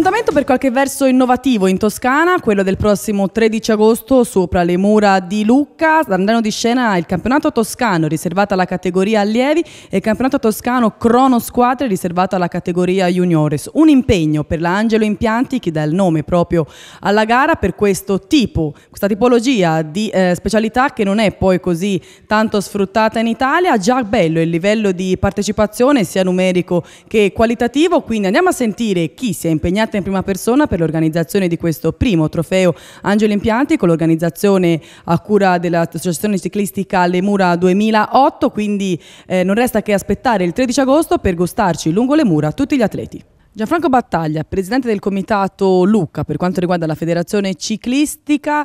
appuntamento per qualche verso innovativo in Toscana, quello del prossimo 13 agosto sopra le mura di Lucca. Andranno di scena il campionato toscano riservato alla categoria allievi e il campionato toscano crono squadre riservato alla categoria juniores. Un impegno per la Angelo Impianti, che dà il nome proprio alla gara, per questa tipologia di specialità che non è poi così tanto sfruttata in Italia. Già bello il livello di partecipazione sia numerico che qualitativo, quindi andiamo a sentire chi si è impegnata in prima persona per l'organizzazione di questo primo trofeo Angelo Impianti, con l'organizzazione a cura dell'Associazione Ciclistica Le Mura 2008, quindi non resta che aspettare il 13 agosto per gustarci lungo le mura tutti gli atleti. Gianfranco Battaglia, presidente del comitato Lucca per quanto riguarda la federazione ciclistica.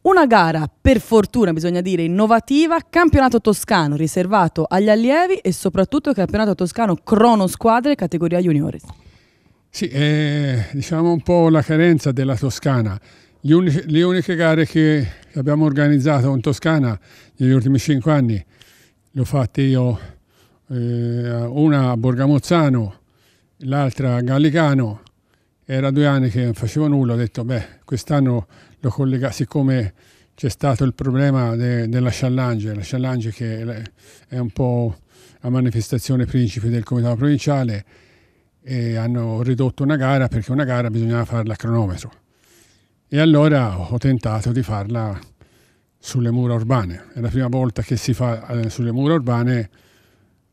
Una gara, per fortuna bisogna dire, innovativa, campionato toscano riservato agli allievi e soprattutto campionato toscano crono squadre categoria juniores. Sì, è diciamo un po' la carenza della Toscana. Le uniche gare che abbiamo organizzato in Toscana negli ultimi 5 anni le ho fatte io, una a Borgamozzano, l'altra a Gallicano. Era 2 anni che non facevo nulla, ho detto quest'anno lo collega, siccome c'è stato il problema della Challenge, la Challenge che è un po' la manifestazione principe del comitato provinciale, e hanno ridotto una gara perché una gara bisognava farla a cronometro. E allora ho tentato di farla sulle mura urbane. È la prima volta che si fa sulle mura urbane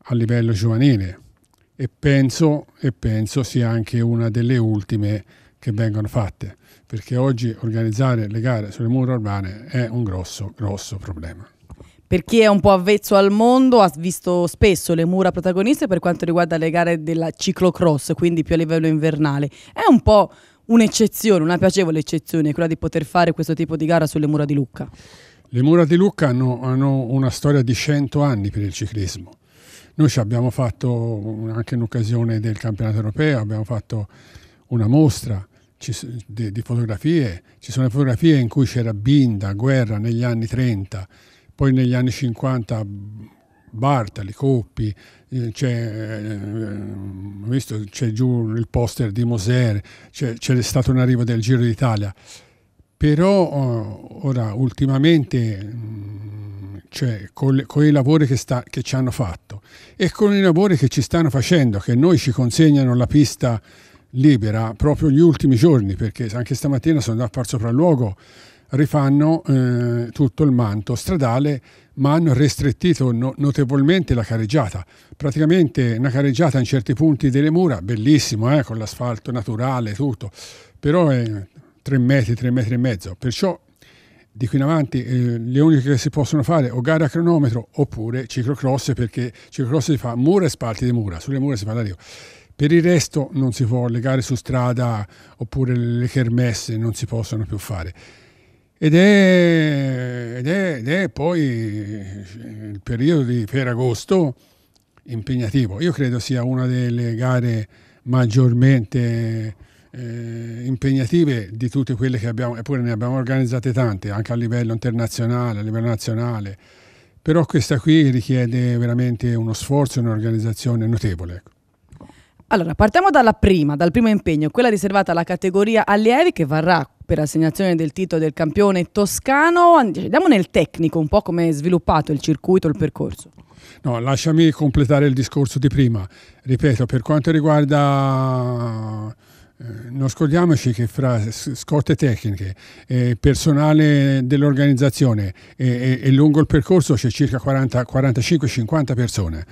a livello giovanile e penso sia anche una delle ultime che vengono fatte, perché oggi organizzare le gare sulle mura urbane è un grosso problema. Per chi è un po' avvezzo al mondo, ha visto spesso le mura protagoniste per quanto riguarda le gare della ciclocross, quindi più a livello invernale. È un po' un'eccezione, una piacevole eccezione, quella di poter fare questo tipo di gara sulle mura di Lucca. Le mura di Lucca hanno una storia di 100 anni per il ciclismo. Noi ci abbiamo fatto, anche in occasione del campionato europeo, abbiamo fatto una mostra di fotografie. Ci sono fotografie in cui c'era Binda, Guerra negli anni 30, poi negli anni 50 Bartali, Coppi, c'è giù il poster di Moser, c'è stato un arrivo del Giro d'Italia. Però ora ultimamente con i lavori che ci hanno fatto e con i lavori che ci stanno facendo, che noi ci consegnano la pista libera proprio gli ultimi giorni, perché anche stamattina sono andato a far sopralluogo, rifanno tutto il manto stradale, ma hanno restrettito notevolmente la careggiata. Praticamente una careggiata in certi punti delle mura, bellissimo, con l'asfalto naturale, tutto, però è 3 metri e mezzo. Perciò di qui in avanti le uniche che si possono fare o gare a cronometro oppure ciclocross, perché ciclocross si fa mura e spalti di mura, sulle mura si fa l'arrivo. Per il resto non si può, le gare su strada oppure le kermesse non si possono più fare. Ed è poi il periodo di Ferragosto impegnativo. Io credo sia una delle gare maggiormente impegnative di tutte quelle che abbiamo, eppure ne abbiamo organizzate tante anche a livello internazionale, a livello nazionale, però questa qui richiede veramente uno sforzo e un'organizzazione notevole. Allora, partiamo dal primo impegno, quella riservata alla categoria allievi, che varrà per assegnazione del titolo del campione toscano. Andiamo nel tecnico, un po' come è sviluppato il circuito, il percorso. No, lasciami completare il discorso di prima. Ripeto, per quanto riguarda non scordiamoci che fra scorte tecniche, personale dell'organizzazione e lungo il percorso c'è circa 45-50 persone.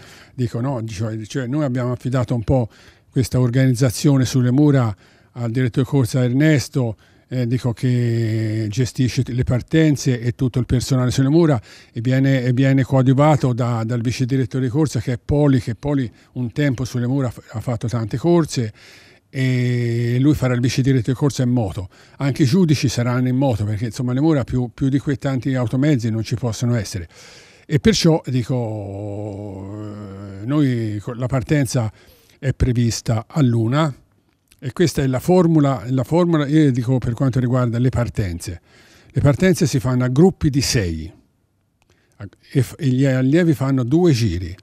Cioè noi abbiamo affidato un po' questa organizzazione sulle mura al direttore corsa Ernesto, che gestisce le partenze e tutto il personale sulle mura, e viene coadiuvato dal vice direttore di corsa che è Poli, che Poli un tempo sulle mura ha fatto tante corse, e lui farà il vice direttore di corsa in moto. Anche i giudici saranno in moto, perché insomma le mura più di quei tanti automezzi non ci possono essere, e perciò noi la partenza è prevista all'1, e questa è la formula. Io dico, per quanto riguarda le partenze si fanno a gruppi di 6 e gli allievi fanno 2 giri.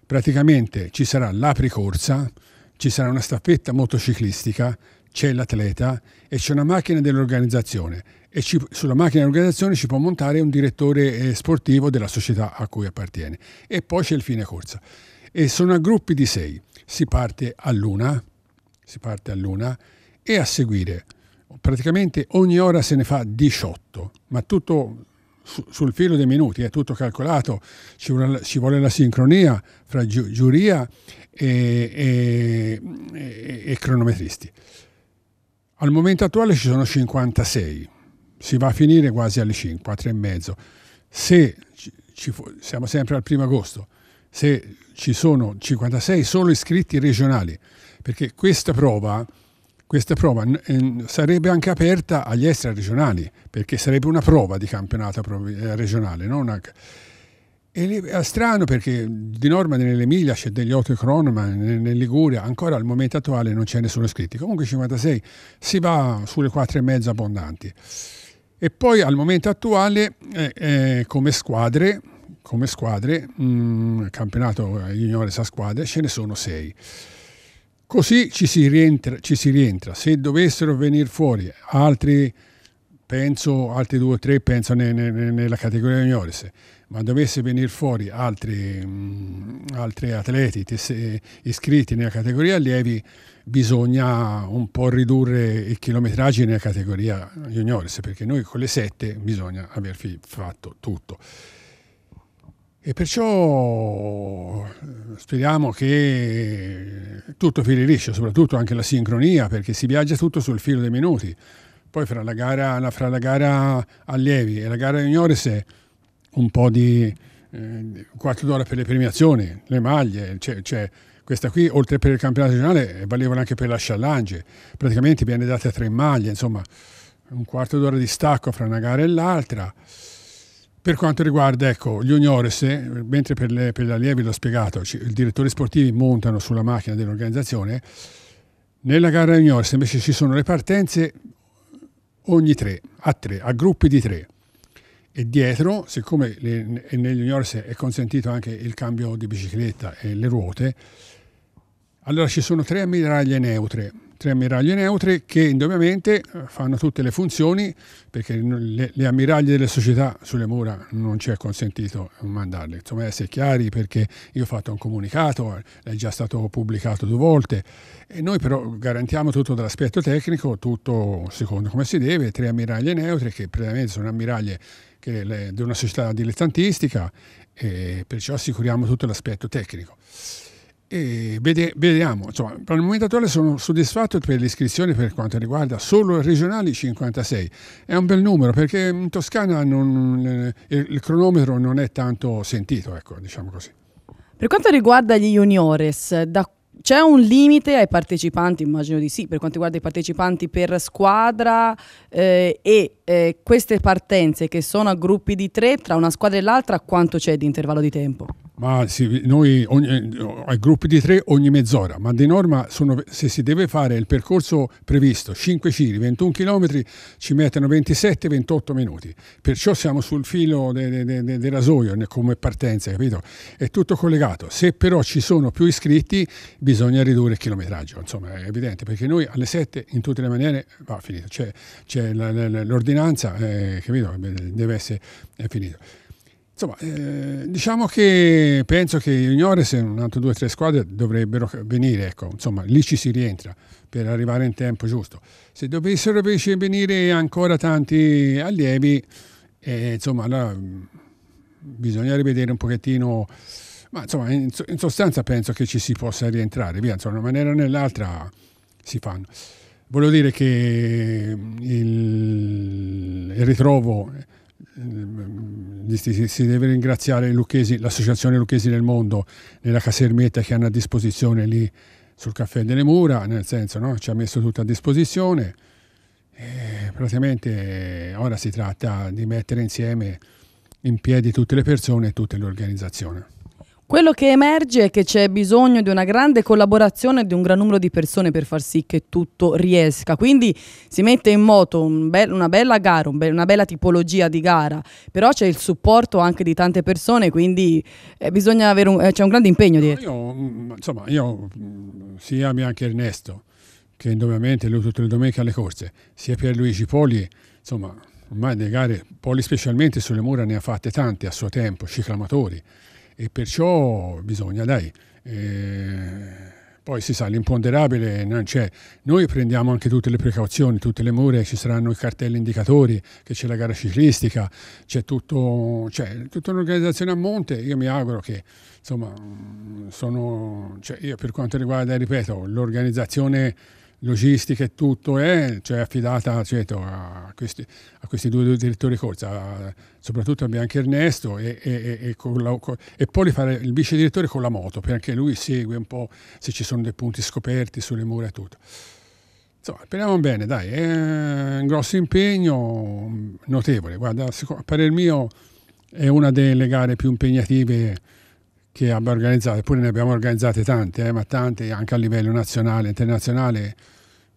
Praticamente ci sarà l'apricorsa, ci sarà una staffetta motociclistica, c'è l'atleta e c'è una macchina dell'organizzazione e sulla macchina dell'organizzazione ci può montare un direttore sportivo della società a cui appartiene, e poi c'è il fine corsa e sono a gruppi di 6, si parte all'una e a seguire praticamente ogni ora se ne fa 18, ma tutto sul filo dei minuti, è tutto calcolato, ci vuole la sincronia fra giuria e cronometristi. Al momento attuale ci sono 56, si va a finire quasi alle 5, 4 e mezzo. Se siamo sempre al 1 agosto, se ci sono 56 solo iscritti regionali, perché questa prova sarebbe anche aperta agli extraregionali, perché sarebbe una prova di campionato regionale, e è strano perché di norma nell'Emilia c'è degli 8 cronoman, nel Liguria ancora al momento attuale non c'è nessuno iscritti, comunque 56 si va sulle 4 e mezzo abbondanti. E poi al momento attuale come squadre, campionato juniores a squadre, ce ne sono 6. Così ci si rientra. Se dovessero venire fuori altri 2 o 3, penso nella categoria juniores, ma dovesse venire fuori altri atleti iscritti nella categoria allievi, bisogna un po' ridurre i chilometraggi nella categoria juniores, perché noi con le 7 bisogna aver fatto tutto. E perciò speriamo che tutto fili liscio, soprattutto anche la sincronia, perché si viaggia tutto sul filo dei minuti. Poi fra la gara allievi e la gara juniores un po' di quarto d'ora per le premiazioni, le maglie, cioè questa qui oltre per il campionato regionale valevano anche per la challenge, praticamente viene date 3 maglie, insomma un quarto d'ora di stacco fra una gara e l'altra. Per quanto riguarda gli juniores, mentre per gli allievi l'ho spiegato, i direttori sportivi montano sulla macchina dell'organizzazione, nella gara juniores invece ci sono le partenze ogni 3, a gruppi di 3. E dietro, siccome negli juniores è consentito anche il cambio di bicicletta e le ruote, allora ci sono 3 ammiraglie neutre che indubbiamente fanno tutte le funzioni, perché le ammiraglie delle società sulle mura non ci è consentito mandarle, insomma essere chiari, perché io ho fatto un comunicato, è già stato pubblicato 2 volte, e noi però garantiamo tutto dall'aspetto tecnico, tutto secondo come si deve. 3 ammiraglie neutre che praticamente sono ammiraglie di una società dilettantistica, e perciò assicuriamo tutto l'aspetto tecnico. E vediamo, insomma, per il momento attuale sono soddisfatto per l'iscrizione per quanto riguarda solo i regionali 56. È un bel numero, perché in Toscana il cronometro non è tanto sentito, diciamo così. Per quanto riguarda gli juniores, c'è un limite ai partecipanti? Immagino di sì, per quanto riguarda i partecipanti per squadra e queste partenze che sono a gruppi di 3, tra una squadra e l'altra, quanto c'è di intervallo di tempo? Ma sì, noi ai gruppi di 3 ogni mezz'ora, ma di norma se si deve fare il percorso previsto, 5 giri, 21 km, ci mettono 27-28 minuti. Perciò siamo sul filo del rasoio come partenza, capito? È tutto collegato. Se però ci sono più iscritti, bisogna ridurre il chilometraggio, insomma è evidente, perché noi alle 7 in tutte le maniere va finito. C'è l'ordinanza, capito? Deve essere finito. Insomma, diciamo che penso che i juniores, un altro 2 o 3 squadre dovrebbero venire, insomma, lì ci si rientra per arrivare in tempo giusto. Se dovessero venire ancora tanti allievi, insomma, allora bisogna rivedere un pochettino, ma insomma, in sostanza penso che ci si possa rientrare, via, insomma, in una maniera o nell'altra si fanno. Volevo dire che il ritrovo, si deve ringraziare l'associazione Lucchesi del Mondo, nella casermetta che hanno a disposizione lì sul Caffè delle Mura, nel senso, no? Ci ha messo tutto a disposizione, e praticamente ora si tratta di mettere insieme in piedi tutte le persone e tutte le organizzazioni. Quello che emerge è che c'è bisogno di una grande collaborazione di un gran numero di persone per far sì che tutto riesca. Quindi si mette in moto una bella gara, una bella tipologia di gara, però c'è il supporto anche di tante persone, quindi bisogna avere c'è un grande impegno dietro. Io sia Bianca Ernesto che indubbiamente lui tutte le domeniche alle corse, sia Pierluigi Poli, insomma, ormai le gare, Poli specialmente sulle mura ne ha fatte tante a suo tempo, ciclamatori, e perciò bisogna, dai, poi si sa, l'imponderabile non c'è. Noi prendiamo anche tutte le precauzioni, tutte le mure, ci saranno i cartelli indicatori, che c'è la gara ciclistica, c'è tutta un'organizzazione a monte. Io mi auguro che, insomma, io per quanto riguarda, ripeto, l'organizzazione logistica e tutto è affidata, certo, a questi due direttori di corsa, soprattutto a Bianchi Ernesto e poi fare il vice direttore con la moto, perché lui segue un po' se ci sono dei punti scoperti sulle mura e tutto. Insomma, speriamo bene, dai, è un grosso impegno notevole. Guarda, a parer mio è una delle gare più impegnative che abbia organizzato, eppure ne abbiamo organizzate tante, ma tante anche a livello nazionale, internazionale.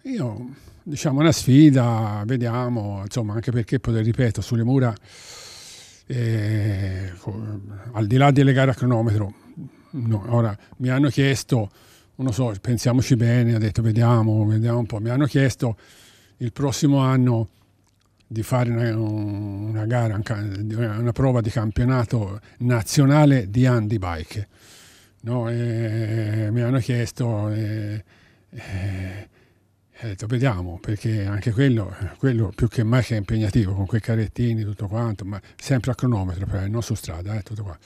Io, diciamo, una sfida, vediamo, insomma, anche perché, poi ripeto, sulle mura, al di là delle gare a cronometro, no, ora mi hanno chiesto, non so, pensiamoci bene, ho detto vediamo un po', mi hanno chiesto il prossimo anno di fare una gara, una prova di campionato nazionale di handbike, no? Mi hanno chiesto, ho detto vediamo, perché anche quello più che mai che è impegnativo, con quei carrettini, tutto quanto, ma sempre a cronometro, però, non su strada, tutto qua.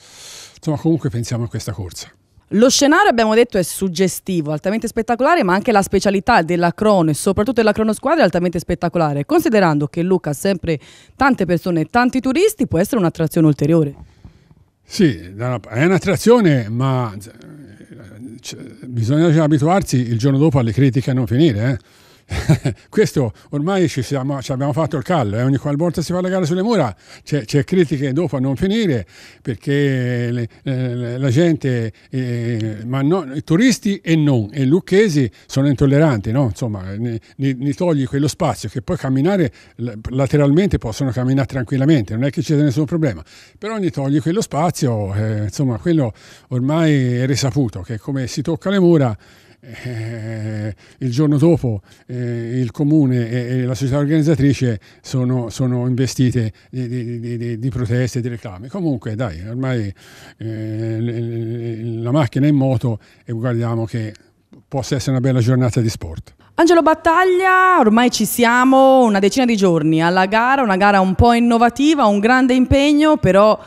Insomma, comunque pensiamo a questa corsa. Lo scenario, abbiamo detto, è suggestivo, altamente spettacolare, ma anche la specialità della crono e soprattutto della cronosquadra è altamente spettacolare. Considerando che Lucca ha sempre tante persone e tanti turisti, può essere un'attrazione ulteriore. Sì, è un'attrazione, ma bisogna già abituarsi il giorno dopo alle critiche a non finire, Questo ormai ci abbiamo fatto il callo, ogni qualvolta si fa la gara sulle mura c'è critiche dopo a non finire, perché la gente, ma no, i turisti e lucchesi sono intolleranti, no? Insomma, ne togli quello spazio che poi camminare lateralmente possono camminare tranquillamente, non è che ci sia nessun problema, però ne togli quello spazio, insomma, quello ormai è risaputo che come si tocca le mura, il giorno dopo il comune e la società organizzatrice sono investite di proteste e di reclami. Comunque dai, ormai la macchina è in moto e guardiamo che possa essere una bella giornata di sport. Angelo Battaglia, ormai ci siamo una decina di giorni alla gara, una gara un po' innovativa, un grande impegno, però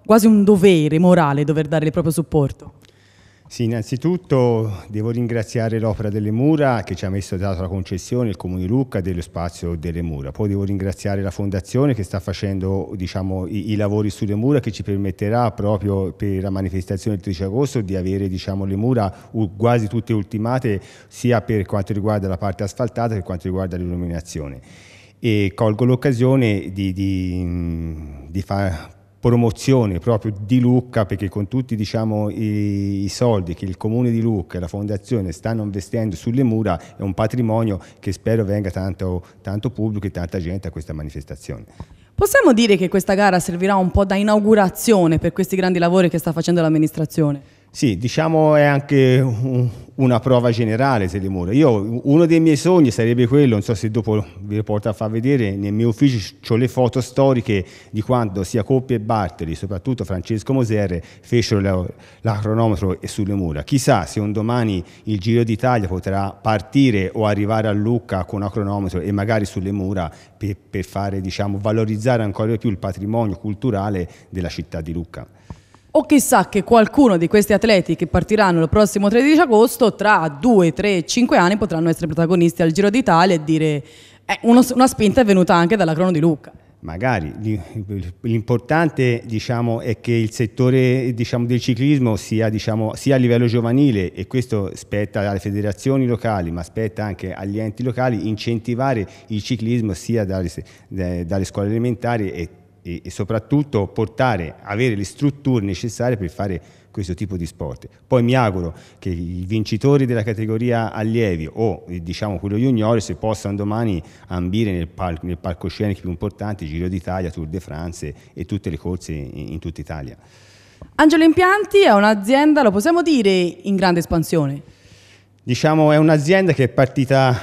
quasi un dovere morale dover dare il proprio supporto. Sì, innanzitutto devo ringraziare l'Opera delle Mura che ci ha dato la concessione, il Comune di Lucca, dello spazio delle mura. Poi devo ringraziare la Fondazione che sta facendo, diciamo, i lavori sulle mura, che ci permetterà proprio per la manifestazione del 13 agosto di avere, diciamo, le mura quasi tutte ultimate, sia per quanto riguarda la parte asfaltata che per quanto riguarda l'illuminazione. E colgo l'occasione di fare promozione proprio di Lucca, perché con tutti, diciamo, i soldi che il Comune di Lucca e la Fondazione stanno investendo sulle mura è un patrimonio che spero venga tanto pubblico e tanta gente a questa manifestazione. Possiamo dire che questa gara servirà un po' da inaugurazione per questi grandi lavori che sta facendo l'amministrazione? Sì, diciamo è anche una prova generale sulle mura. Uno dei miei sogni sarebbe quello, non so se dopo vi lo porto a far vedere, nel mio ufficio ho le foto storiche di quando sia Coppi e Bartoli, soprattutto Francesco Moserre, fecero la cronometro sulle mura. Chissà se un domani il Giro d'Italia potrà partire o arrivare a Lucca con una cronometro e magari sulle mura per fare, diciamo, valorizzare ancora di più il patrimonio culturale della città di Lucca. O chissà che qualcuno di questi atleti che partiranno il prossimo 13 agosto tra 2, 3, 5 anni potranno essere protagonisti al Giro d'Italia e dire una spinta è venuta anche dalla crono di Lucca. Magari, l'importante, diciamo, è che il settore, diciamo, del ciclismo sia a livello giovanile, e questo spetta alle federazioni locali, ma spetta anche agli enti locali incentivare il ciclismo sia dalle scuole elementari e soprattutto avere le strutture necessarie per fare questo tipo di sport. Poi mi auguro che i vincitori della categoria allievi o, diciamo, quello juniores possano domani ambire nel palcoscenico più importante, Giro d'Italia, Tour de France e tutte le corse in tutta Italia. Angelo Impianti è un'azienda, lo possiamo dire, in grande espansione? Diciamo è un'azienda che è partita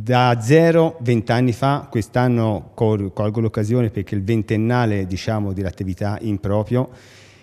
da 20 anni fa, quest'anno colgo l'occasione perché è il ventennale diciamo, dell'attività in proprio,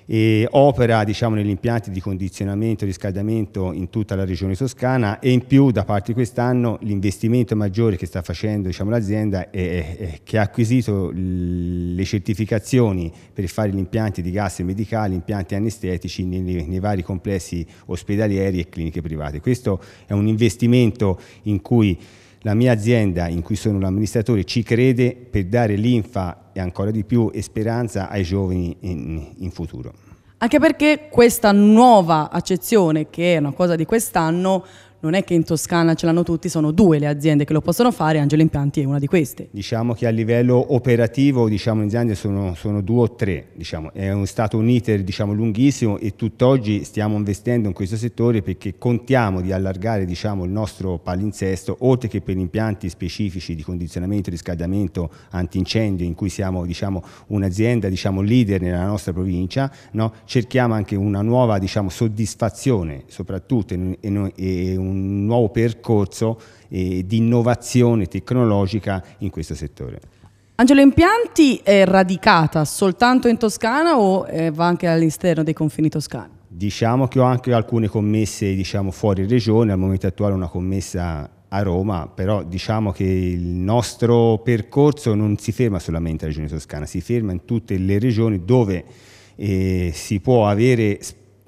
e opera diciamo, negli impianti di condizionamento e riscaldamento in tutta la regione toscana, e in più da parte di quest'anno l'investimento maggiore che sta facendo diciamo, l'azienda è che ha acquisito le certificazioni per fare gli impianti di gas medicali, impianti anestetici nei vari complessi ospedalieri e cliniche private. Questo è un investimento in cui la mia azienda, in cui sono l'amministratore, ci crede per dare linfa e ancora di più e speranza ai giovani in futuro. Anche perché questa nuova accezione, che è una cosa di quest'anno, non è che in Toscana ce l'hanno tutti, sono 2 le aziende che lo possono fare, Angelo Impianti è una di queste. Diciamo che a livello operativo diciamo, in azienda sono 2 o 3, diciamo. È stato un iter diciamo, lunghissimo e tutt'oggi stiamo investendo in questo settore perché contiamo di allargare diciamo, il nostro palinsesto, oltre che per impianti specifici di condizionamento, riscaldamento, antincendio, in cui siamo diciamo, un'azienda diciamo, leader nella nostra provincia, no? Cerchiamo anche una nuova diciamo, soddisfazione soprattutto e un nuovo percorso di innovazione tecnologica in questo settore. Angelo Impianti è radicata soltanto in Toscana o va anche all'esterno dei confini toscani? Diciamo che ho anche alcune commesse diciamo, fuori regione, al momento attuale una commessa a Roma, però diciamo che il nostro percorso non si ferma solamente alla regione toscana, si ferma in tutte le regioni dove si può avere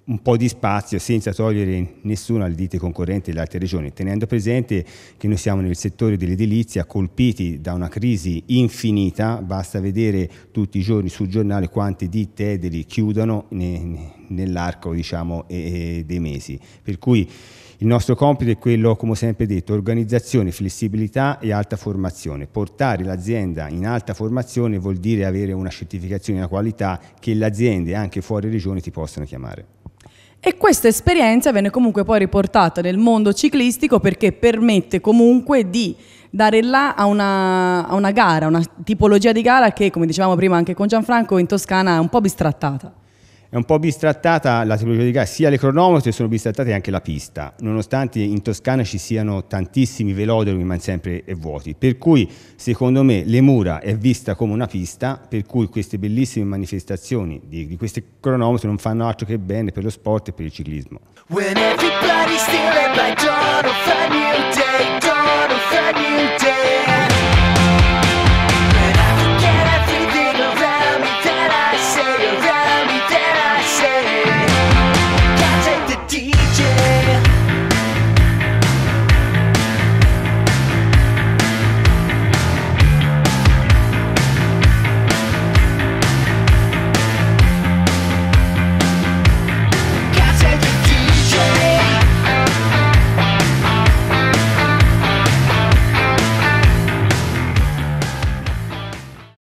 un po' di spazio senza togliere nessuno al dite concorrente delle altre regioni, tenendo presente che noi siamo nel settore dell'edilizia colpiti da una crisi infinita, basta vedere tutti i giorni sul giornale quante ditte edili chiudono nell'arco diciamo, dei mesi, per cui il nostro compito è quello, come ho sempre detto, organizzazione, flessibilità e alta formazione. Portare l'azienda in alta formazione vuol dire avere una certificazione di qualità che le aziende anche fuori regione ti possono chiamare. E questa esperienza viene comunque poi riportata nel mondo ciclistico perché permette comunque di dare là a una gara, una tipologia di gara che, come dicevamo prima anche con Gianfranco, in Toscana è un po' bistrattata. È un po' bistrattata la tipologia di gara, sia le cronometri sono bistrattate anche la pista, nonostante in Toscana ci siano tantissimi velodromi ma sempre vuoti, per cui secondo me l'Emura è vista come una pista, per cui queste bellissime manifestazioni di questi cronometri non fanno altro che bene per lo sport e per il ciclismo. When everybody's stealing by dawn of a new day, dawn of a new day.